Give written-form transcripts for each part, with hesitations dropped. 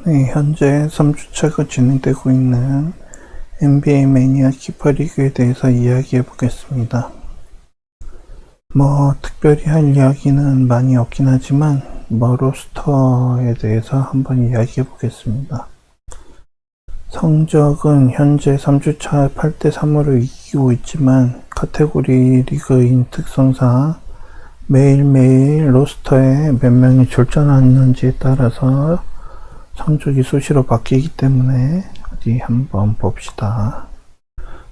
네, 현재 3주차가 진행되고 있는 NBA 매니아 키퍼리그에 대해서 이야기해 보겠습니다. 특별히 할 이야기는 많이 없긴 하지만 로스터에 대해서 한번 이야기해 보겠습니다. 성적은 현재 3주차 8대3으로 이기고 있지만 카테고리 리그인 특성상 매일매일 로스터에 몇 명이 출전하는지에 따라서 성적이 수시로 바뀌기 때문에 어디 한번 봅시다.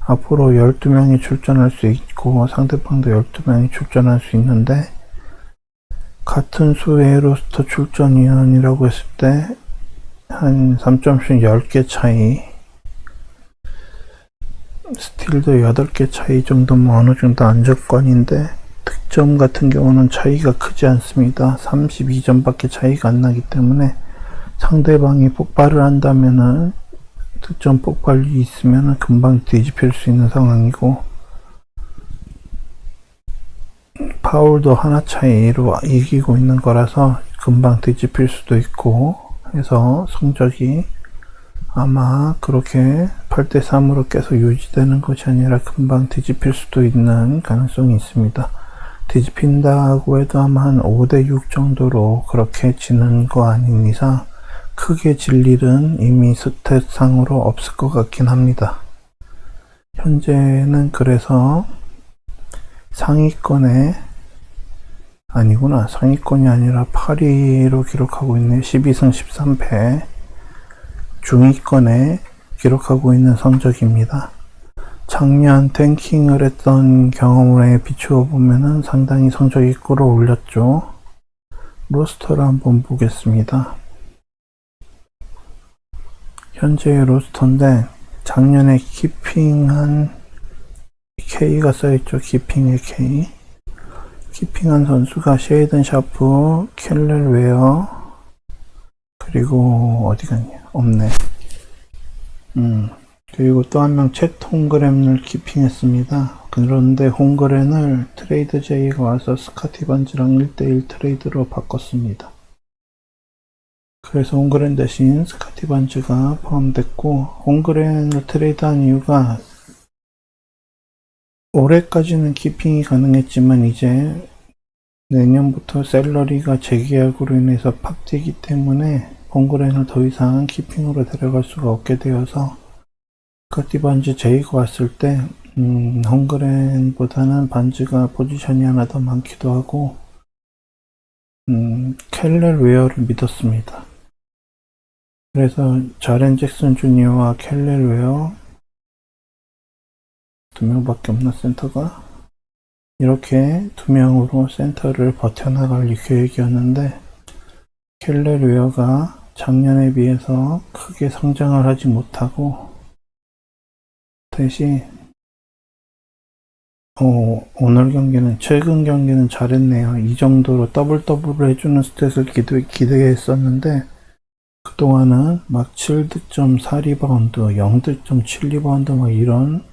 앞으로 12명이 출전할 수 있고 상대방도 12명이 출전할 수 있는데, 같은 수의 로스터 출전 인원이라고 했을 때 한 3점씩 10개 차이, 스틸도 8개 차이 정도면 어느 정도 안정권인데, 득점 같은 경우는 차이가 크지 않습니다. 32점밖에 차이가 안 나기 때문에 상대방이 폭발을 한다면은, 득점 폭발이 있으면은 금방 뒤집힐 수 있는 상황이고, 파울도 하나 차이로 이기고 있는 거라서 금방 뒤집힐 수도 있고 해서 성적이 아마 그렇게 8대3으로 계속 유지되는 것이 아니라 금방 뒤집힐 수도 있는 가능성이 있습니다. 뒤집힌다고 해도 아마 한 5대6 정도로 그렇게 지는 거 아닌 이상 크게 질 일은 이미 스탯상으로 없을 것 같긴 합니다. 현재는 그래서 상위권이 아니라 8위로 기록하고 있는 12승 13패 중위권에 기록하고 있는 성적입니다. 작년 탱킹을 했던 경험에 비추어 보면은 상당히 성적이 끌어올렸죠. 로스터를 한번 보겠습니다. 현재의 로스터인데, 작년에 키핑한 K가 써있죠. 키핑의 K. 키핑한 선수가 셰이든 샤프, 켈렐 웨어, 그리고 어디 갔냐? 없네. 그리고 또 한 명 챗 홍그램을 키핑했습니다. 그런데 홍그램을 트레이드 제이가 와서 스카티 반즈랑 1대1 트레이드로 바꿨습니다. 그래서 홍그램 대신 스카티 반즈가 포함됐고, 홍그램을 트레이드한 이유가 올해까지는 키핑이 가능했지만 이제 내년부터 셀러리가 재계약으로 인해서 팍 뛰기 때문에 홍그램을 더 이상 키핑으로 데려갈 수가 없게 되어서 스카티 반즈 제이가 왔을 때 홍그램보다는 반즈가 포지션이 하나 더 많기도 하고 켈렐 웨어를 믿었습니다. 그래서 자렌 잭슨 주니어와 켈렐 웨어 2명밖에 없나 센터가? 이렇게 2명으로 센터를 버텨나갈 계획이었는데, 켈렐 웨어가 작년에 비해서 크게 성장을 하지 못하고 대신 최근 경기는 잘했네요. 이 정도로 더블을 해주는 스탯을 기대했었는데, 그동안은 막 7득점 4리바운드, 0득점 7리바운드 막 이런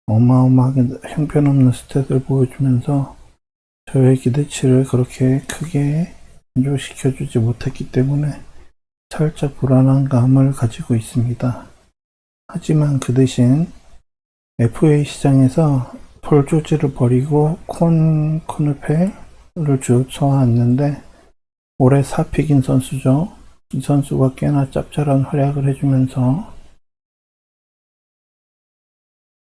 어마어마하게 형편없는 스탯을 보여주면서 저의 기대치를 그렇게 크게 만족시켜주지 못했기 때문에 살짝 불안한 감을 가지고 있습니다. 하지만 그 대신 FA 시장에서 폴 조지를 버리고 코누펠을 주워왔는데, 올해 4픽인 선수죠. 이 선수가 꽤나 짭짤한 활약을 해주면서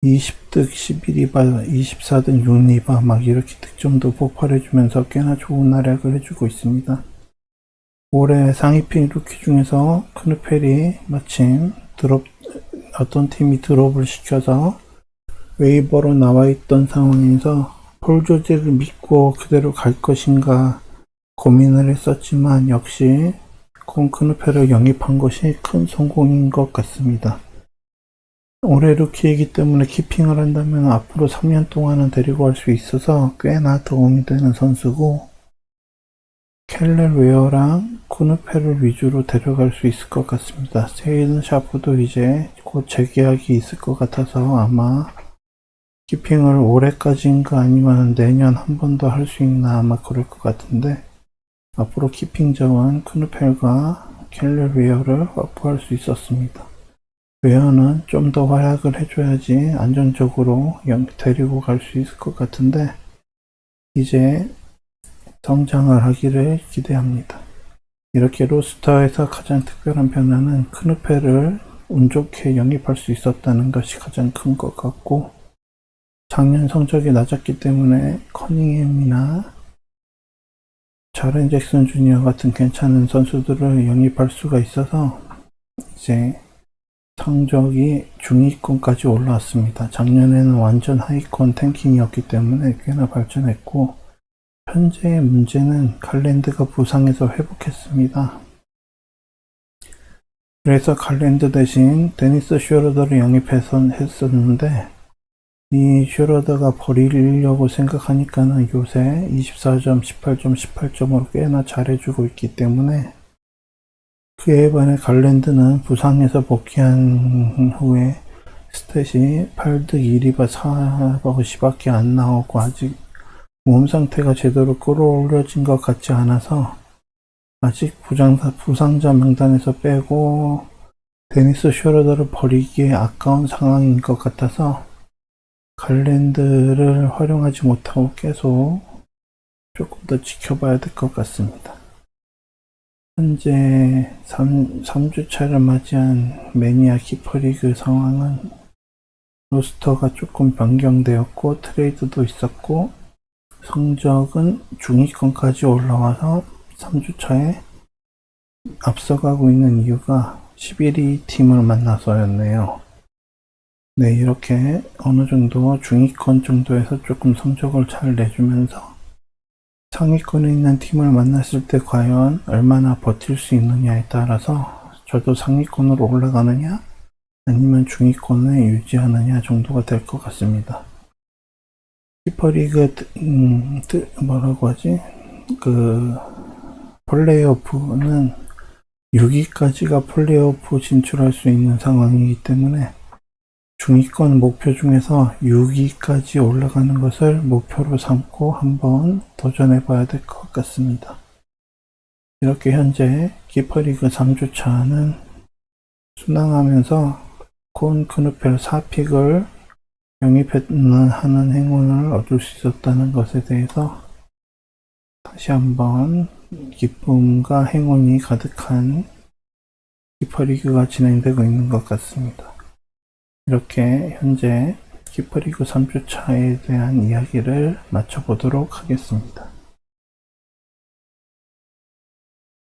20득 11리바, 24득 6리바 막 이렇게 득점도 폭발해주면서 꽤나 좋은 활약을 해주고 있습니다. 올해 상위픽 루키 중에서 크누펠이 마침 어떤 팀이 드롭을 시켜서 웨이버로 나와있던 상황에서 폴 조지를 믿고 그대로 갈 것인가 고민을 했었지만, 역시 크누펠을 영입한 것이 큰 성공인 것 같습니다. 올해 루키이기 때문에 키핑을 한다면 앞으로 3년 동안은 데리고 갈 수 있어서 꽤나 도움이 되는 선수고, 켈렐 웨어랑 코누펠을 위주로 데려갈 수 있을 것 같습니다. 셰이든 샤프도 이제 곧 재계약이 있을 것 같아서 아마 키핑을 올해까지인가 아니면 내년 한 번 더 할 수 있나 아마 그럴 것 같은데, 앞으로 키핑 자원 크누펠과 켈리 웨어를 확보할 수 있었습니다. 웨어는 좀 더 활약을 해줘야지 안정적으로 데리고 갈 수 있을 것 같은데 이제 성장을 하기를 기대합니다. 이렇게 로스터에서 가장 특별한 변화는 크누페를 운 좋게 영입할 수 있었다는 것이 가장 큰 것 같고, 작년 성적이 낮았기 때문에 커닝햄이나 자렌 잭슨 주니어 같은 괜찮은 선수들을 영입할 수가 있어서 이제 성적이 중위권까지 올라왔습니다. 작년에는 완전 하위권 탱킹이었기 때문에 꽤나 발전했고, 현재의 문제는 갈랜드가 부상에서 회복했습니다. 그래서 갈랜드 대신 데니스 슈러더를 영입했었는데 이 슈러더가 버리려고 생각하니까는 요새 24점, 18점, 18점으로 꽤나 잘해주고 있기 때문에 그에 반해 갈랜드는 부상에서 복귀한 후에 스탯이 8득 1리바 4버시밖에 안 나오고 아직 몸 상태가 제대로 끌어올려진 것 같지 않아서 아직 부상자 명단에서 빼고 데니스 슈러더를 버리기에 아까운 상황인 것 같아서 갈랜드를 활용하지 못하고 계속 조금 더 지켜봐야 될 것 같습니다. 현재 3주차를 맞이한 매니아 키퍼리그 상황은 로스터가 조금 변경되었고 트레이드도 있었고 성적은 중위권까지 올라와서 3주차에 앞서가고 있는 이유가 11위 팀을 만나서였네요. 네, 이렇게 어느 정도 중위권 정도에서 조금 성적을 잘 내주면서 상위권에 있는 팀을 만났을 때 과연 얼마나 버틸 수 있느냐에 따라서 저도 상위권으로 올라가느냐 아니면 중위권에 유지하느냐 정도가 될 것 같습니다. 키퍼리그 뭐라고 하지? 플레이오프는 6위까지가 플레이오프 진출할 수 있는 상황이기 때문에 중위권 목표 중에서 6위까지 올라가는 것을 목표로 삼고 한번 도전해 봐야 될 것 같습니다. 이렇게 현재 키퍼리그 3주차는 순항하면서 콘 크누펠 4픽을 영입하는 행운을 얻을 수 있었다는 것에 대해서 다시 한번 기쁨과 행운이 가득한 키퍼리그가 진행되고 있는 것 같습니다. 이렇게 현재 키퍼리그 3주차에 대한 이야기를 마쳐보도록 하겠습니다.